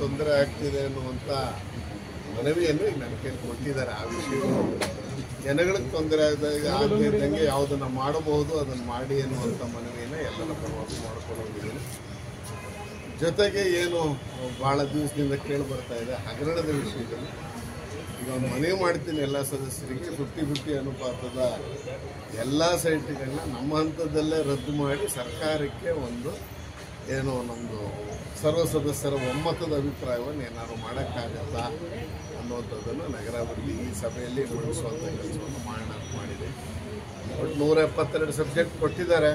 ತೊಂದರೆ ಆಗ್ತಿದೆ ಅನ್ನುವಂಥ ಮನವಿಯನ್ನು ಈಗ ನನ್ನ ಕೈಲಿ ಕೊಟ್ಟಿದ್ದಾರೆ. ಆ ವಿಷಯಗಳು ಜನಗಳಿಗೆ ತೊಂದರೆ ಆಗದಿದ್ದಂಗೆ ಯಾವುದನ್ನು ಮಾಡಬಹುದು ಅದನ್ನು ಮಾಡಿ ಅನ್ನುವಂಥ ಮನವಿಯನ್ನು ಎಲ್ಲರ ಪರವಾಗಿ ಮಾಡ್ಕೊಂಡು ಹೋಗಿದ್ದೀನಿ. ಜೊತೆಗೆ ಏನು ಭಾಳ ದಿವಸದಿಂದ ಕೇಳಿ ಬರ್ತಾ ಇದೆ ಹಗರಣದ ವಿಷಯದಲ್ಲಿ ಈಗ ಒಂದು ಮನವಿ ಮಾಡ್ತೀನಿ ಎಲ್ಲ ಸದಸ್ಯರಿಗೆ 50-50 ಅನುಪಾತದ ಎಲ್ಲ ಸೈಟ್ಗಳನ್ನ ನಮ್ಮ ಹಂತದಲ್ಲೇ ರದ್ದು ಮಾಡಿ ಸರ್ಕಾರಕ್ಕೆ ಒಂದು ಏನು ನಮ್ಮದು ಸರ್ವ ಸದಸ್ಯರ ಒಮ್ಮತದ ಅಭಿಪ್ರಾಯವನ್ನು ಏನಾದ್ರು ಮಾಡೋಕ್ಕಾಗತ್ತಾ ಅನ್ನುವಂಥದ್ದನ್ನು ನಗರಾಭಿವೃದ್ಧಿ ಈ ಸಭೆಯಲ್ಲಿ ಮಂಡಿಸುವಂಥ ಕೆಲಸವನ್ನು ಮಾಡಿದೆ. ಒಟ್ಟು 172 ಸಬ್ಜೆಕ್ಟ್ ಕೊಟ್ಟಿದ್ದಾರೆ.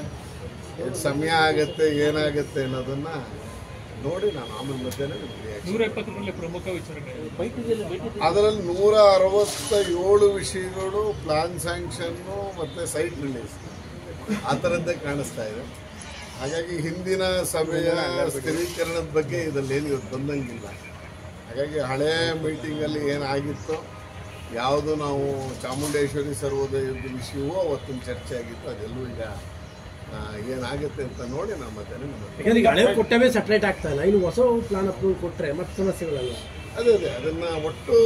ಎಷ್ಟು ಸಮಯ ಆಗುತ್ತೆ ಏನಾಗುತ್ತೆ ಅನ್ನೋದನ್ನು ನೋಡಿ ನಾನು ಆಮೇಲೆ ಮಧ್ಯಾಹ್ನ ಪ್ರಮುಖ ವಿಚಾರಗಳು ಅದರಲ್ಲಿ 167 ವಿಷಯಗಳು ಪ್ಲಾನ್ ಸ್ಯಾಂಕ್ಷನ್ನು ಮತ್ತು ಸೈಟ್ ರಿಲೀಸ್ ಆ ಥರದ್ದೇ ಕಾಣಿಸ್ತಾ ಇದೆ. ಹಾಗಾಗಿ ಹಿಂದಿನ ಸಭೆಯ ಸ್ಥಿರೀಕರಣದ ಬಗ್ಗೆ ಇದರಲ್ಲೇನು ಇವತ್ತು ಬಂದಂಗಿಲ್ಲ. ಹಾಗಾಗಿ ಹಳೆ ಮೀಟಿಂಗಲ್ಲಿ ಏನಾಗಿತ್ತು, ಯಾವುದು ನಾವು ಚಾಮುಂಡೇಶ್ವರಿ ಸರ್ವೋದಯದ ವಿಷಯವೂ ಅವತ್ತಿನ ಚರ್ಚೆ ಆಗಿತ್ತು, ಅದೆಲ್ಲೂ ಈಗ ಏನಾಗುತ್ತೆ ಅಂತ ನೋಡಿ ನಾವು ಮತ್ತೆ ಹಳೆ ಕೊಟ್ಟವೇ ಸೆಟ್ರೇಟ್ ಆಗ್ತಾ ಇಲ್ಲ. ಇನ್ನು ಹೊಸ ಪ್ಲಾನ್ ಅಪ್ರೂವಲ್ ಕೊಟ್ಟರೆ ಮತ್ತೆ ಸಮಸ್ಯೆಗಳಲ್ಲ. ಅದೇ ಅದನ್ನು ಒಟ್ಟು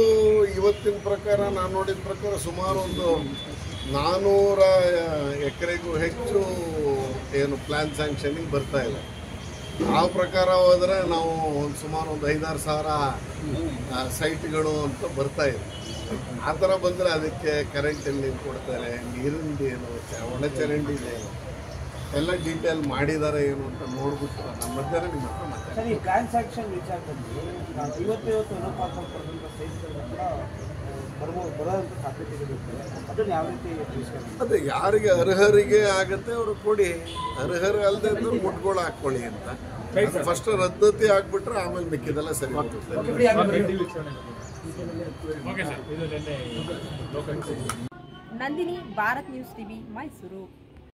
ಇವತ್ತಿನ ಪ್ರಕಾರ ನಾನು ನೋಡಿದ ಪ್ರಕಾರ ಸುಮಾರು ಒಂದು 400 ಎಕರೆಗೂ ಹೆಚ್ಚು ಏನು ಪ್ಲಾನ್ ಸ್ಯಾಂಕ್ಷನಿಗೆ ಬರ್ತಾ ಇದೆ. ಆ ಪ್ರಕಾರ ಹೋದರೆ ನಾವು ಸುಮಾರು ಒಂದು 5-6 ಸಾವಿರ ಸೈಟ್ಗಳು ಅಂತ ಬರ್ತಾ ಇದೆ. ಆ ಥರ ಬಂದರೆ ಅದಕ್ಕೆ ಕರೆಂಟಲ್ಲಿ ಕೊಡ್ತಾರೆ, ನೀರಿಂದೇನು, ಒಳಚರಂಡಿದೇನು ಎಲ್ಲ ಡೀಟೇಲ್ ಮಾಡಿದ್ದಾರೆ ಏನು ಅಂತ ನೋಡ್ಬಿಟ್ಟು ನಮ್ಮ ಮಧ್ಯಾಹ್ನ ನಿಮ್ಮ ಹತ್ರ ಮಾತಾಡ್ತೀನಿ. ಟ್ರಾನ್ಸಾಕ್ಷನ್ ವಿಚಾರದಲ್ಲಿ 50 ಅನುಪಾತ ಬರೋದಂಥ ಸಾಧ್ಯತೆಗಳಿರ್ತದೆ. ಅದನ್ನು ಯಾವ ರೀತಿ ಅದೇ ಯಾರಿಗೆ ಅರ್ಹರಿಗೆ ಆಗುತ್ತೆ ಅವರು ಕೊಡಿ, ಅರ್ಹರು ಅಲ್ಲದೆ ಅಂದ್ರೆ ಮುಟ್ಗಳು ಹಾಕ್ಕೊಳ್ಳಿ ಅಂತ ಫಸ್ಟ್ ರದ್ದತಿ ಆಗ್ಬಿಟ್ರೆ ಆಮೇಲೆ ಮಿಕ್ಕಿದೆಲ್ಲ ಸರಿ ಹೋಗುತ್ತೆ. Nandini, Bharat news TV, Mysuru.